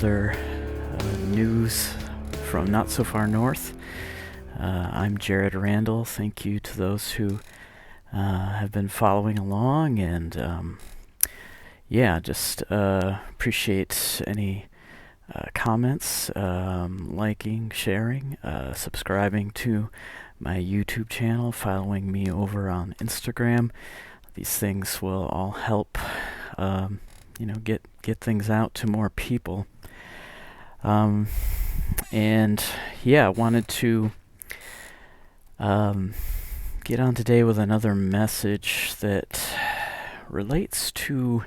another news from not so far north. I'm Jared Randall. Thank you to those who have been following along, and just appreciate any comments, liking, sharing, subscribing to my YouTube channel, following me over on Instagram. These things will all help get things out to more people. Wanted to get on today with another message that relates to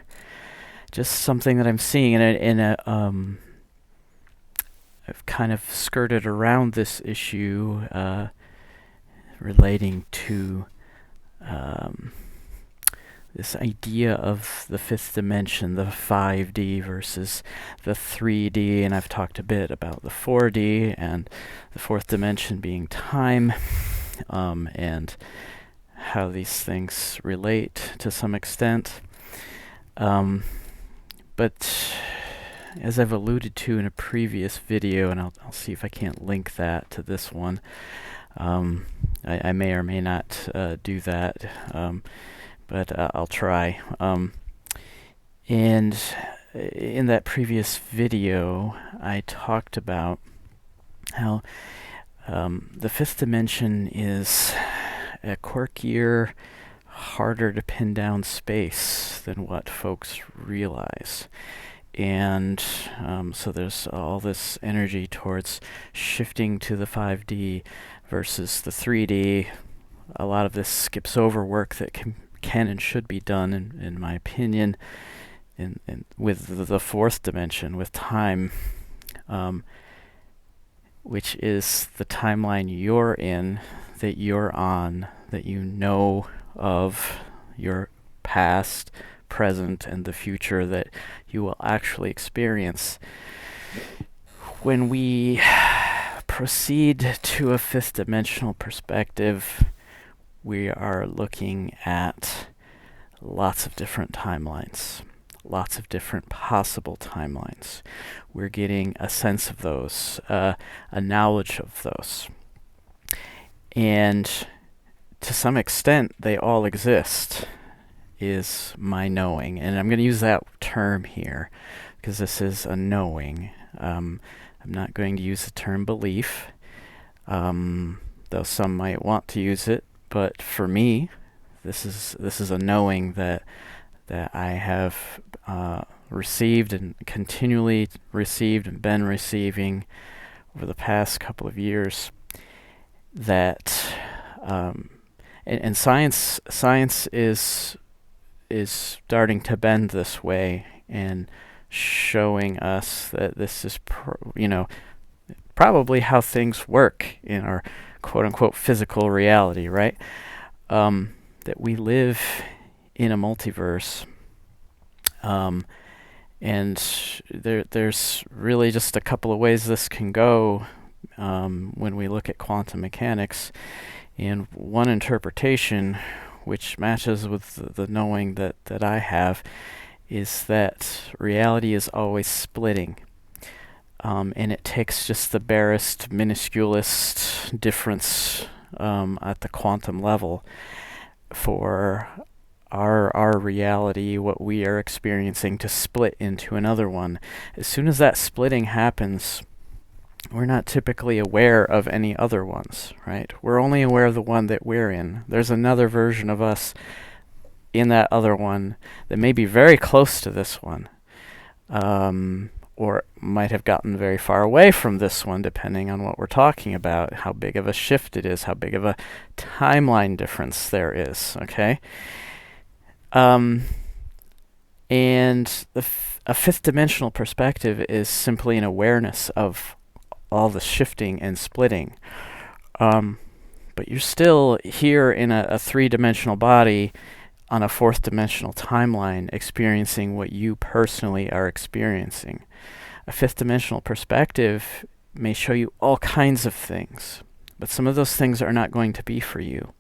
just something that I'm seeing, I've kind of skirted around this issue relating to this idea of the fifth dimension, the 5D versus the 3D, and I've talked a bit about the 4D and the fourth dimension being time, and how these things relate to some extent. But as I've alluded to in a previous video, and I'll see if I can't link that to this one, I may or may not do that, but I'll try. And in that previous video, I talked about how the fifth dimension is a quirkier, harder to pin down space than what folks realize. And so there's all this energy towards shifting to the 5D versus the 3D. A lot of this skips over work that can and should be done, in my opinion, in with the fourth dimension, with time, which is the timeline you're in, that you're on, that you know of, your past, present, and the future that you will actually experience. When we proceed to a fifth dimensional perspective, we are looking at lots of different timelines, lots of different possible timelines. We're getting a sense of those, a knowledge of those. And to some extent, they all exist, is my knowing. And I'm going to use that term here, because this is a knowing. I'm not going to use the term belief, though some might want to use it. But for me, this is a knowing that I have received and continually received and been receiving over the past couple of years. That and science is starting to bend this way and showing us that this is probably how things work in our quote-unquote physical reality, right? That we live in a multiverse, and there's really just a couple of ways this can go when we look at quantum mechanics. And one interpretation, which matches with the knowing that I have, is that reality is always splitting. And it takes just the barest, minusculest difference at the quantum level for our reality, what we are experiencing, to split into another one. As soon as that splitting happens, we're not typically aware of any other ones, right? We're only aware of the one that we're in. There's another version of us in that other one that may be very close to this one, or might have gotten very far away from this one, depending on what we're talking about, how big of a shift it is, how big of a timeline difference there is, okay? And a fifth dimensional perspective is simply an awareness of all the shifting and splitting. But you're still here in a three-dimensional body on a fourth dimensional timeline, experiencing what you personally are experiencing. A fifth dimensional perspective may show you all kinds of things, but some of those things are not going to be for you.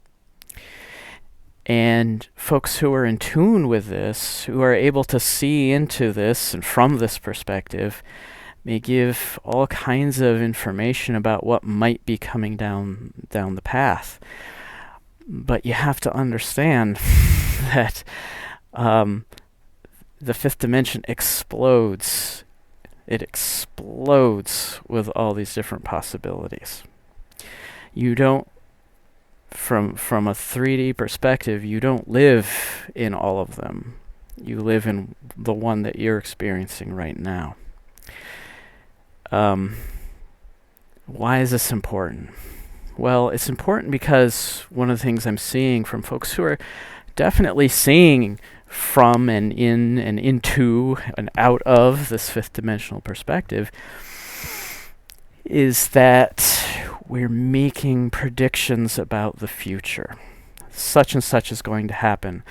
And folks who are in tune with this, who are able to see into this and from this perspective, may give all kinds of information about what might be coming down the path. But you have to understand that the fifth dimension explodes. It explodes with all these different possibilities. You don't, from a 3D perspective, you don't live in all of them. You live in the one that you're experiencing right now. Why is this important? Well, it's important because one of the things I'm seeing from folks who are definitely seeing from and in and into and out of this fifth dimensional perspective is that we're making predictions about the future. Such and such is going to happen.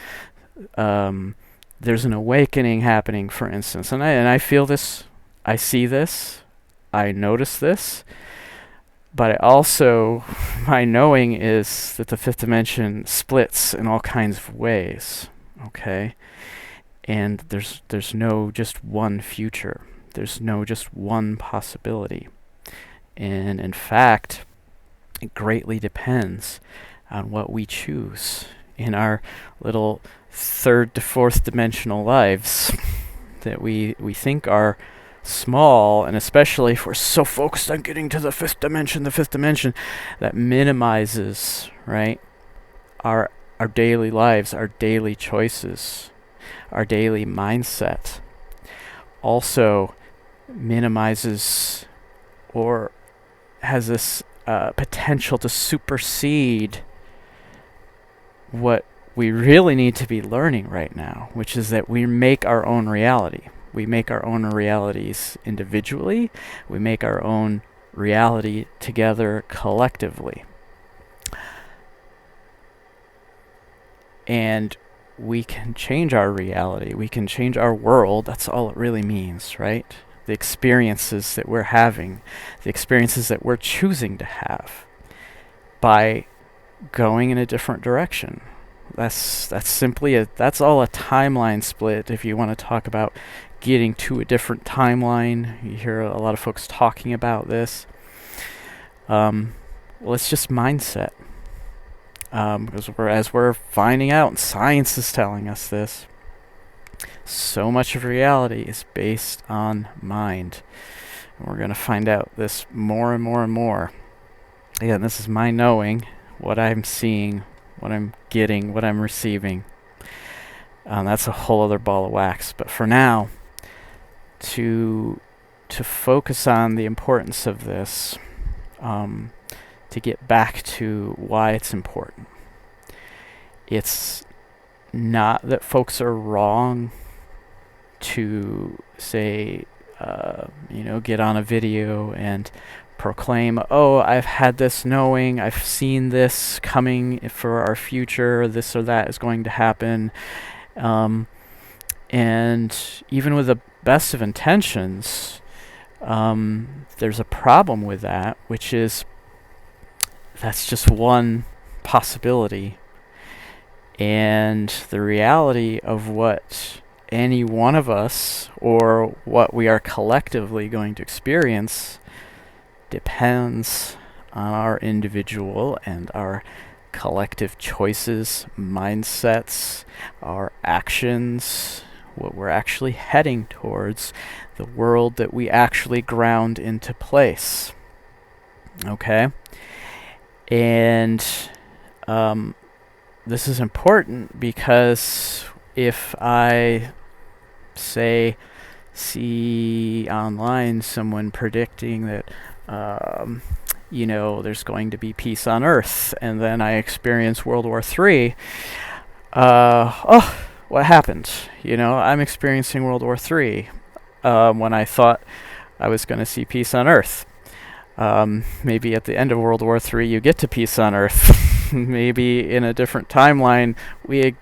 There's an awakening happening, for instance, and I feel this, I see this, I notice this, but I also, my knowing is that the fifth dimension splits in all kinds of ways, okay? And there's no just one future. There's no just one possibility. And in fact, it greatly depends on what we choose in our little third to fourth dimensional lives that we think are small, and especially if we're so focused on getting to the fifth dimension, that minimizes, right, our daily lives, our daily choices, our daily mindset. Also minimizes or has this potential to supersede what we really need to be learning right now, which is that we make our own reality. We make our own realities individually. We make our own reality together collectively. And we can change our reality. We can change our world. That's all it really means, right? The experiences that we're having, the experiences that we're choosing to have by going in a different direction. That's simply that's all a timeline split. If you want to talk about getting to a different timeline, you hear a lot of folks talking about this. Well, it's just mindset. Because as we're finding out, and science is telling us this, so much of reality is based on mind. And we're going to find out this more and more and more. Again, this is my knowing, what I'm seeing, what I'm getting, what I'm receiving. That's a whole other ball of wax. But for now, to focus on the importance of this, to get back to why it's important. It's not that folks are wrong to say, get on a video and proclaim, oh, I've had this knowing, I've seen this coming for our future, this or that is going to happen. And even with the best of intentions, there's a problem with that, which is that's just one possibility. And the reality of what any one of us or what we are collectively going to experience depends on our individual and our collective choices, mindsets, our actions, what we're actually heading towards, the world that we actually ground into place. Okay? And this is important because if I, say, see online someone predicting that there's going to be peace on Earth, and then I experience World War III, what happened? I'm experiencing World War III when I thought I was going to see peace on Earth. Maybe at the end of World War III you get to peace on Earth. Maybe in a different timeline we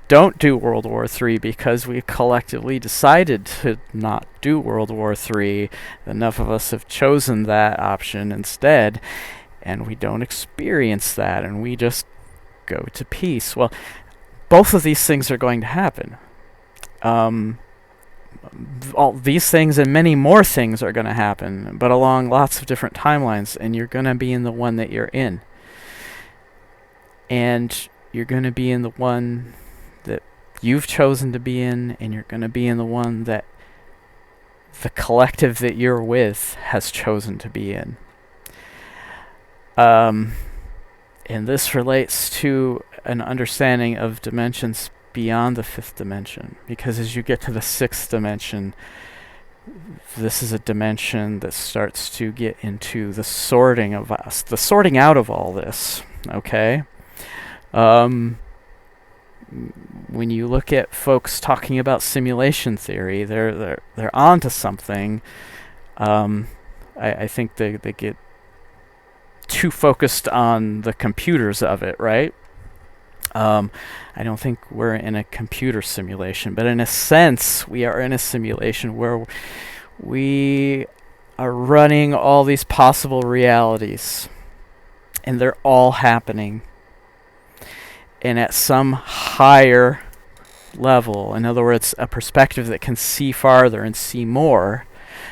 don't do World War III because we collectively decided to not do World War III. Enough of us have chosen that option instead, and we don't experience that, and we just go to peace. Well, both of these things are going to happen. all these things and many more things are going to happen, but along lots of different timelines, and you're going to be in the one that you're in. And you're going to be in the one that you've chosen to be in, and you're going to be in the one that the collective that you're with has chosen to be in. And this relates to an understanding of dimensions beyond the fifth dimension, because as you get to the sixth dimension, this is a dimension that starts to get into the sorting of us, the sorting out of all this, okay? When you look at folks talking about simulation theory, they're onto something. I think they get too focused on the computers of it, right? I don't think we're in a computer simulation, but in a sense, we are in a simulation where we are running all these possible realities, and they're all happening. And at some higher level, in other words, a perspective that can see farther and see more,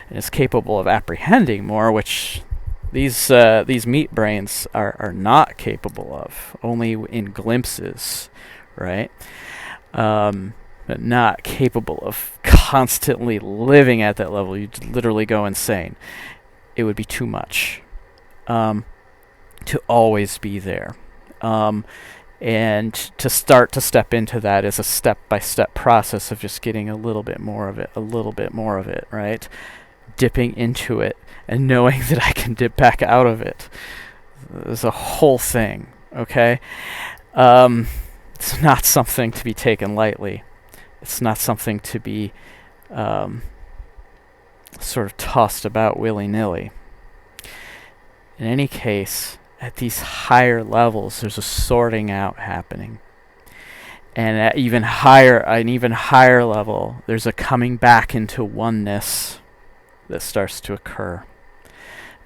and is capable of apprehending more, which these meat brains are not capable of, only in glimpses, right? But not capable of constantly living at that level. You'd literally go insane. It would be too much to always be there. And to start to step into that is a step-by-step process of just getting a little bit more of it, right? Dipping into it and knowing that I can dip back out of it. There's a whole thing, okay? It's not something to be taken lightly. It's not something to be sort of tossed about willy-nilly. In any case, at these higher levels, there's a sorting out happening. And at an even higher level, there's a coming back into oneness that starts to occur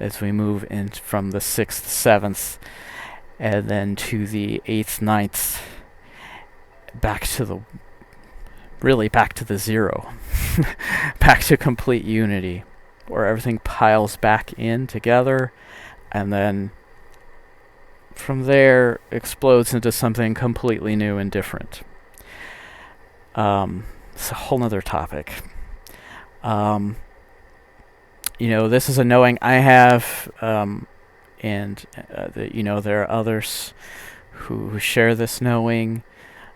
as we move in from the 6th, 7th, and then to the 8th, 9th, back to the zero, back to complete unity, where everything piles back in together, and then from there explodes into something completely new and different. It's a whole nother topic. This is a knowing I have, and there are others who share this knowing.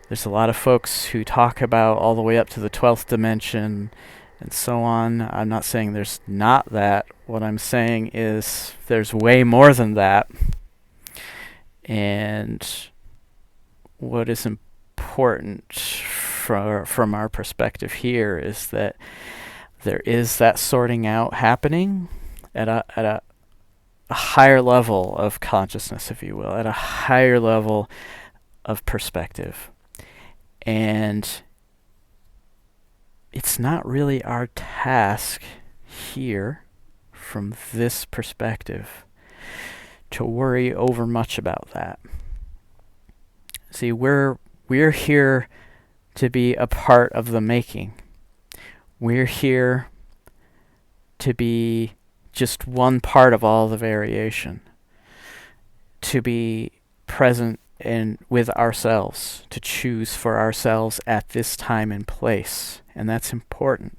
There's a lot of folks who talk about all the way up to the 12th dimension and so on. I'm not saying there's not that. What I'm saying is there's way more than that. And what is important from our perspective here is that there is that sorting out happening at a higher level of consciousness, if you will, at a higher level of perspective. And it's not really our task here, from this perspective, to worry over much about that. See, we're here to be a part of the making. We're here to be just one part of all the variation, to be present and with ourselves, to choose for ourselves at this time and place. And that's important,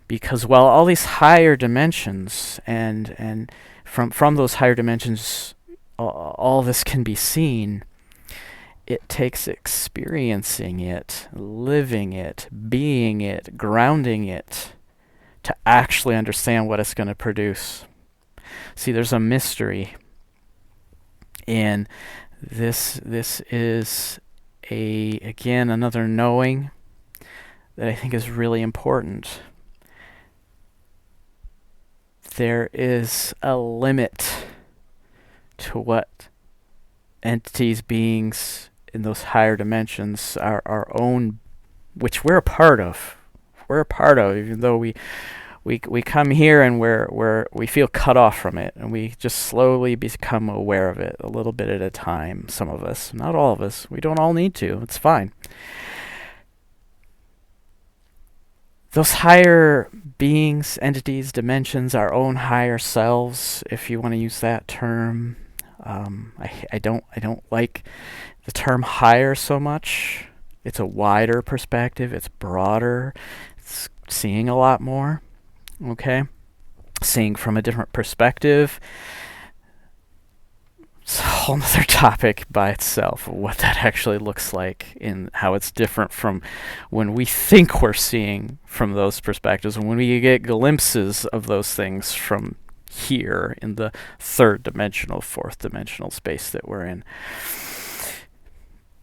because while all these higher dimensions and from those higher dimensions all this can be seen, it takes experiencing it, living it, being it, grounding it, to actually understand what it's going to produce. See, there's a mystery, and this is again another knowing that I think is really important. There is a limit to what entities, beings in those higher dimensions, our own, which we're a part of. We're a part of, even though we come here and we feel cut off from it, and we just slowly become aware of it a little bit at a time. Some of us, not all of us. We don't all need to. It's fine. those higher beings, entities, dimensions, our own higher selves, if you want to use that term. I don't like the term higher so much. It's a wider perspective. It's broader. It's seeing a lot more. Okay, seeing from a different perspective. It's a whole other topic by itself, what that actually looks like and how it's different from when we think we're seeing from those perspectives, and when we get glimpses of those things from here in the third dimensional, fourth dimensional space that we're in.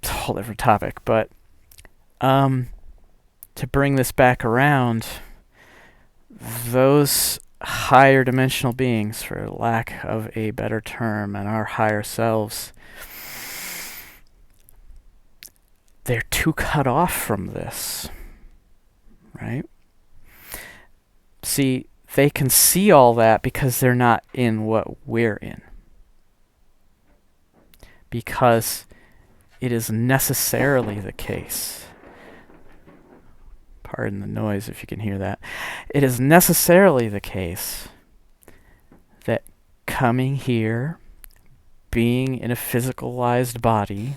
It's a whole different topic, but to bring this back around, those higher dimensional beings, for lack of a better term, and our higher selves, they're too cut off from this, right? See, they can see all that because they're not in what we're in. Because it is necessarily the case. Pardon the noise if you can hear that. It is necessarily the case that coming here, being in a physicalized body,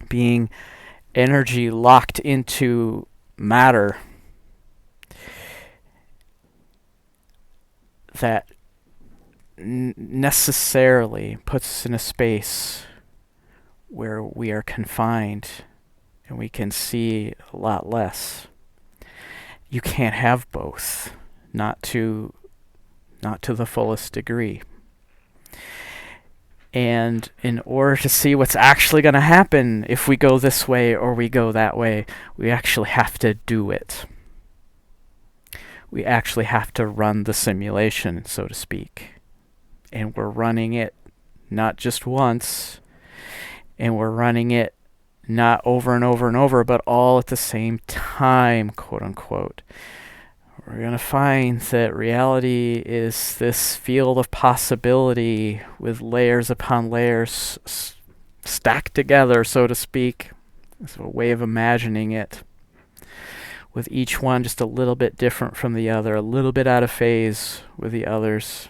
being energy locked into matter, that necessarily puts us in a space where we are confined and we can see a lot less. You can't have both, not to the fullest degree. And in order to see what's actually going to happen if we go this way or we go that way, we actually have to do it. We actually have to run the simulation, so to speak. And we're running it not just once, and we're running it not over and over and over, but all at the same time, quote unquote. We're going to find that reality is this field of possibility with layers upon layers stacked together, so to speak. It's a way of imagining it, with each one just a little bit different from the other, a little bit out of phase with the others.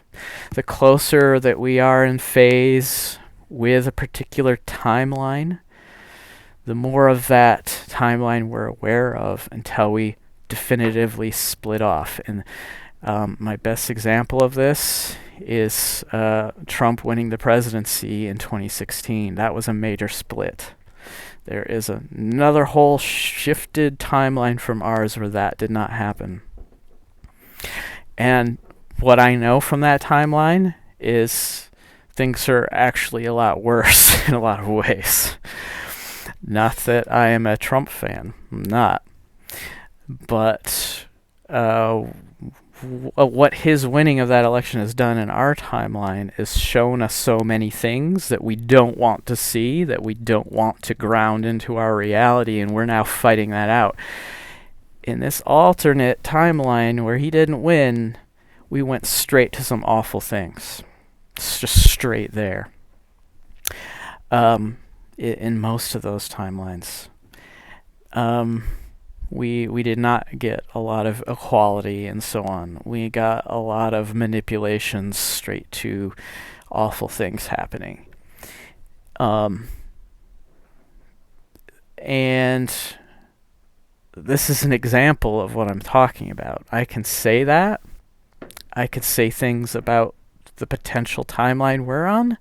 The closer that we are in phase with a particular timeline, the more of that timeline we're aware of until we definitively split off. And my best example of this is Trump winning the presidency in 2016. That was a major split. There is another whole shifted timeline from ours where that did not happen. And what I know from that timeline is things are actually a lot worse in a lot of ways. Not that I am a Trump fan. I'm not. But what his winning of that election has done in our timeline is shown us so many things that we don't want to see, that we don't want to ground into our reality, and we're now fighting that out. In this alternate timeline where he didn't win, we went straight to some awful things. It's just straight there. In most of those timelines. We did not get a lot of equality and so on. We got a lot of manipulations straight to awful things happening. And this is an example of what I'm talking about. I can say that. I could say things about the potential timeline we're on,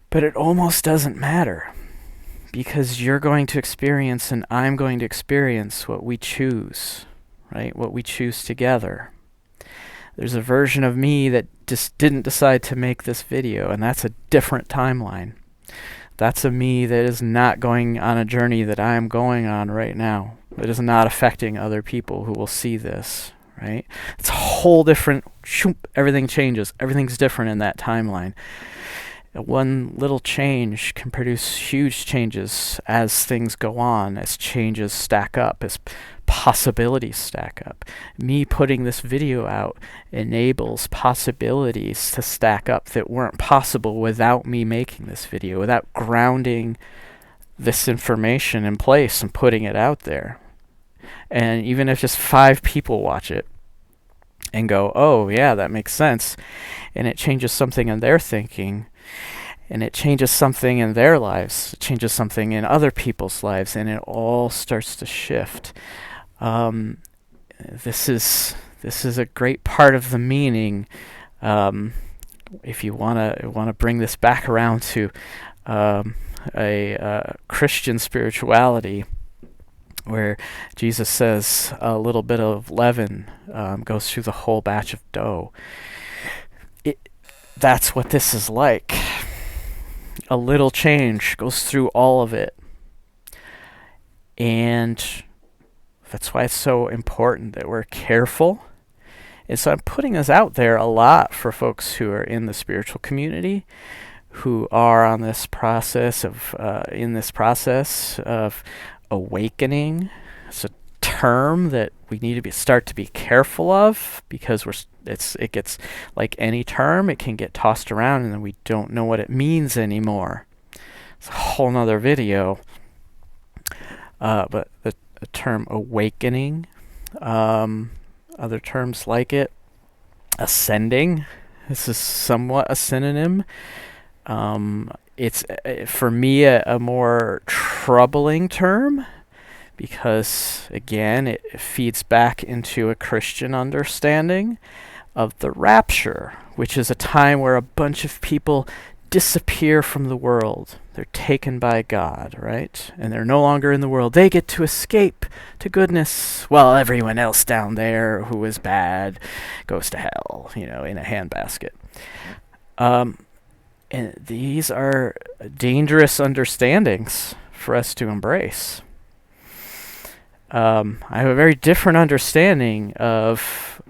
but it almost doesn't matter, because you're going to experience and I'm going to experience what we choose, right? What we choose together. There's a version of me that just didn't decide to make this video, and that's a different timeline. That's a me that is not going on a journey that I am going on right now. It is not affecting other people who will see this, right? It's a whole different, everything changes. Everything's different in that timeline. One little change can produce huge changes as things go on, as changes stack up, as possibilities stack up. Me putting this video out enables possibilities to stack up that weren't possible without me making this video, without grounding this information in place and putting it out there. And even if just 5 people watch it and go, oh yeah, that makes sense, and it changes something in their thinking, and it changes something in their lives, it changes something in other people's lives, and it all starts to shift. This is a great part of the meaning. If you wanna bring this back around to a Christian spirituality, where Jesus says a little bit of leaven goes through the whole batch of dough. That's what this is like. A little change goes through all of it. And that's why it's so important that we're careful. And so I'm putting this out there a lot for folks who are in the spiritual community, who are on this process of awakening. It's a term that we need to start to be careful of, because it gets, like any term, it can get tossed around and then we don't know what it means anymore. It's a whole nother video. But the term awakening, other terms like it, ascending, this is somewhat a synonym. It's for me a more troubling term, because again it feeds back into a Christian understanding of the rapture, which is a time where a bunch of people disappear from the world. They're taken by God, right? And they're no longer in the world. They get to escape to goodness, while everyone else down there who is bad goes to hell, in a handbasket. And these are dangerous understandings for us to embrace. I have a very different understanding of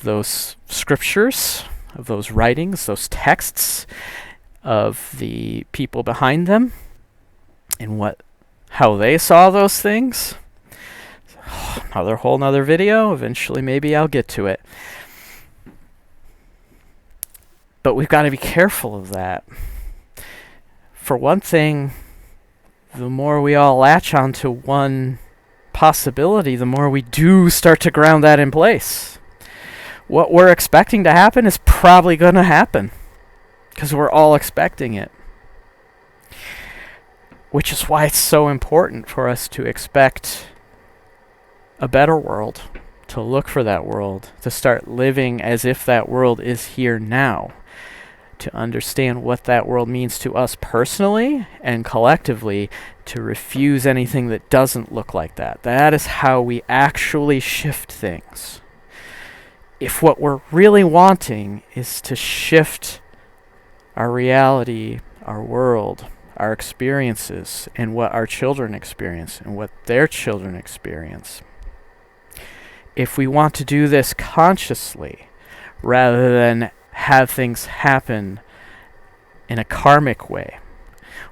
those scriptures, of those writings, those texts, of the people behind them, and how they saw those things. Another whole nother video. Eventually, maybe I'll get to it. But we've got to be careful of that. For one thing, the more we all latch onto one possibility, the more we do start to ground that in place. What we're expecting to happen is probably going to happen, because we're all expecting it. Which is why it's so important for us to expect a better world, to look for that world, to start living as if that world is here now, to understand what that world means to us personally and collectively, to refuse anything that doesn't look like that. That is how we actually shift things. If what we're really wanting is to shift our reality, our world, our experiences, and what our children experience and what their children experience, if we want to do this consciously rather than have things happen in a karmic way,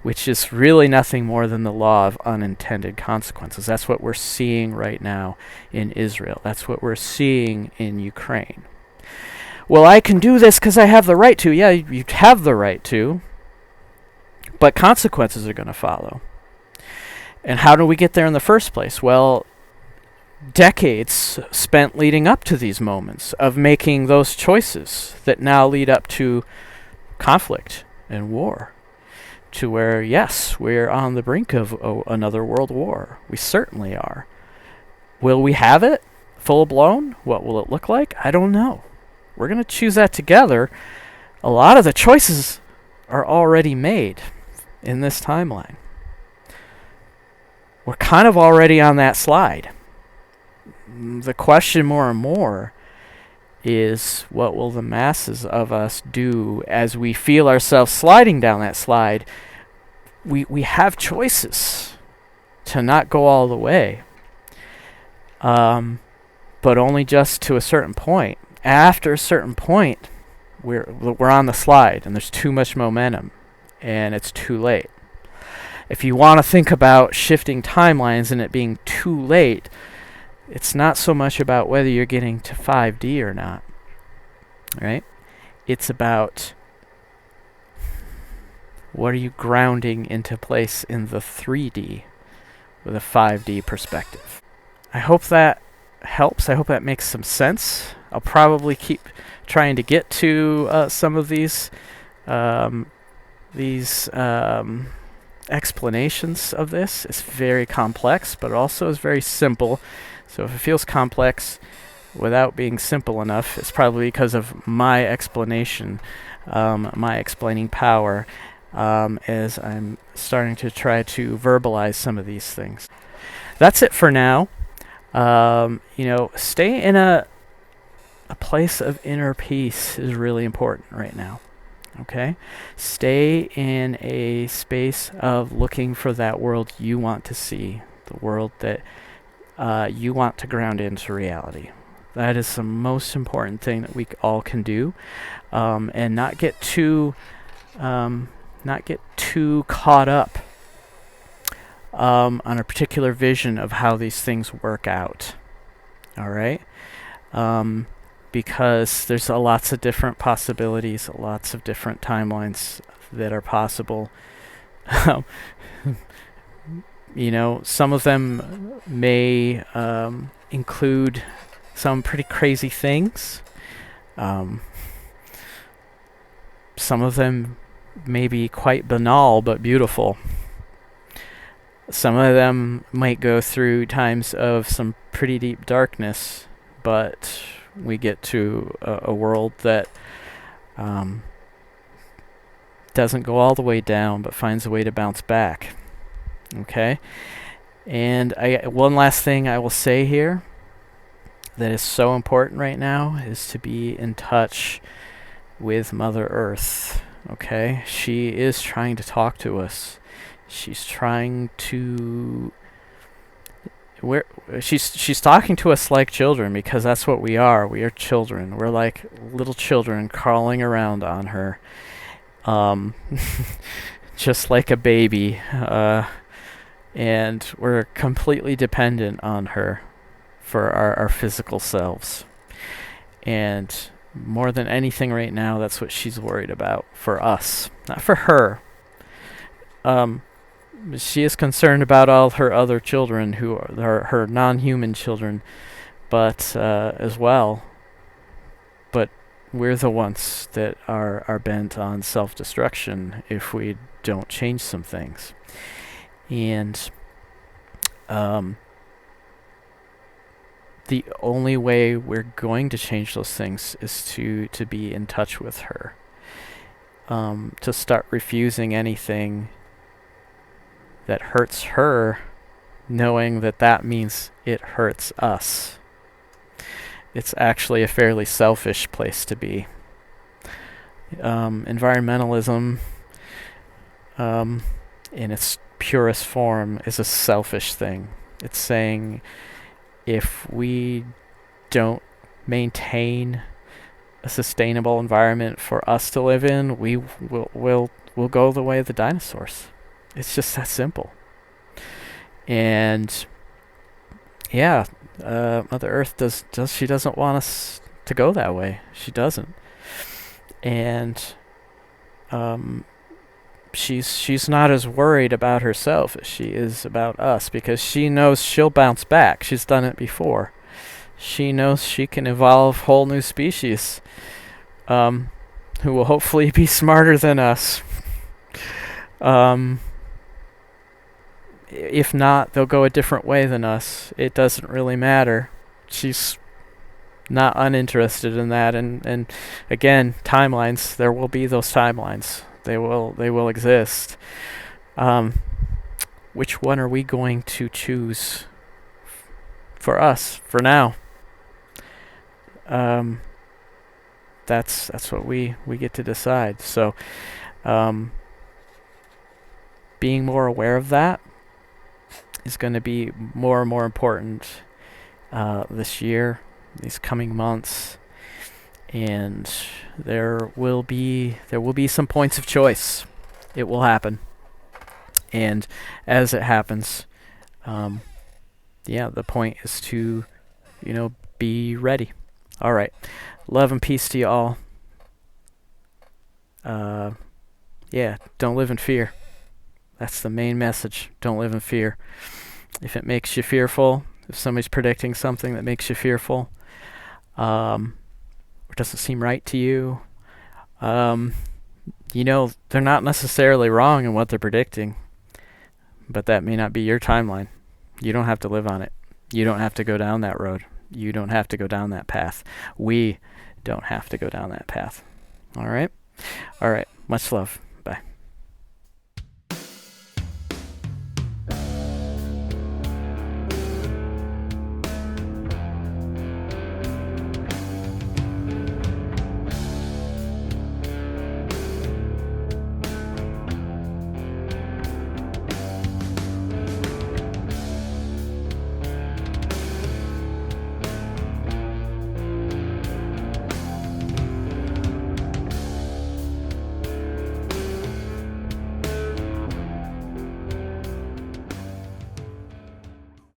which is really nothing more than the law of unintended consequences. That's what we're seeing right now in Israel. That's what we're seeing in Ukraine. Well, I can do this because I have the right to. Yeah, you have the right to, but consequences are going to follow. And how do we get there in the first place? Well, decades spent leading up to these moments of making those choices that now lead up to conflict and war, to where, yes, we're on the brink of another world war. We certainly are. Will we have it full blown? What will it look like? I don't know. We're going to choose that together. A lot of the choices are already made in this timeline. We're kind of already on that slide. The question more and more is, what will the masses of us do as we feel ourselves sliding down that slide? We have choices to not go all the way, but only just to a certain point. After a certain point, we're on the slide, and there's too much momentum, and it's too late. If you want to think about shifting timelines and it being too late, it's not so much about whether you're getting to 5D or not, right? It's about what are you grounding into place in the 3D with a 5D perspective. I hope that helps. I hope that makes some sense. I'll probably keep trying to get to some of these explanations of this. It's very complex, but also is very simple. So if it feels complex without being simple enough, it's probably because of my explanation, my explaining power, as I'm starting to try to verbalize some of these things. That's it for now. Stay in a place of inner peace is really important right now. Okay? Stay in a space of looking for that world you want to see, the world that you want to ground into reality. That is the most important thing that we all can do, and not get too caught up on a particular vision of how these things work out. All right, because there's lots of different possibilities, lots of different timelines that are possible. Some of them may include some pretty crazy things. Some of them may be quite banal but beautiful. Some of them might go through times of some pretty deep darkness, but we get to a world that doesn't go all the way down but finds a way to bounce back. Okay? And one last thing I will say here that is so important right now is to be in touch with Mother Earth. Okay? She is trying to talk to us. She's trying to... She's talking to us like children, because that's what we are. We are children. We're like little children crawling around on her. Just like a baby. And we're completely dependent on her for our physical selves. And more than anything right now, that's what she's worried about for us, not for her. She is concerned about all her other children, who are her non-human children, but as well. But we're the ones that are bent on self-destruction if we don't change some things. And the only way we're going to change those things is to be in touch with her. To start refusing anything that hurts her, knowing that means it hurts us. It's actually a fairly selfish place to be. Environmentalism, in its purest form, is a selfish thing. It's saying if we don't maintain a sustainable environment for us to live in, we'll go the way of the dinosaurs. It's just that simple. And yeah, Mother Earth she doesn't want us to go that way. She doesn't. And she's not as worried about herself as she is about us, because she knows she'll bounce back. She's done it before. She knows she can evolve whole new species, who will hopefully be smarter than us. If not, they'll go a different way than us. It doesn't really matter. She's not uninterested in that. And again, timelines. There will be those timelines. They will exist. Which one are we going to choose for us for now? That's what we get to decide. So, being more aware of that is going to be more and more important this year, these coming months, and there will be some points of choice. It will happen, and as it happens, the point is to, be ready. All right, love and peace to you all. Don't live in fear. That's the main message. Don't live in fear. If it makes you fearful, If somebody's predicting something that makes you fearful, or doesn't seem right to you, um, they're not necessarily wrong in what they're predicting, but that may not be your timeline. You don't have to live on it. You don't have to go down that road. You don't have to go down that path. We don't have to go down that path. All right? All right. Much love.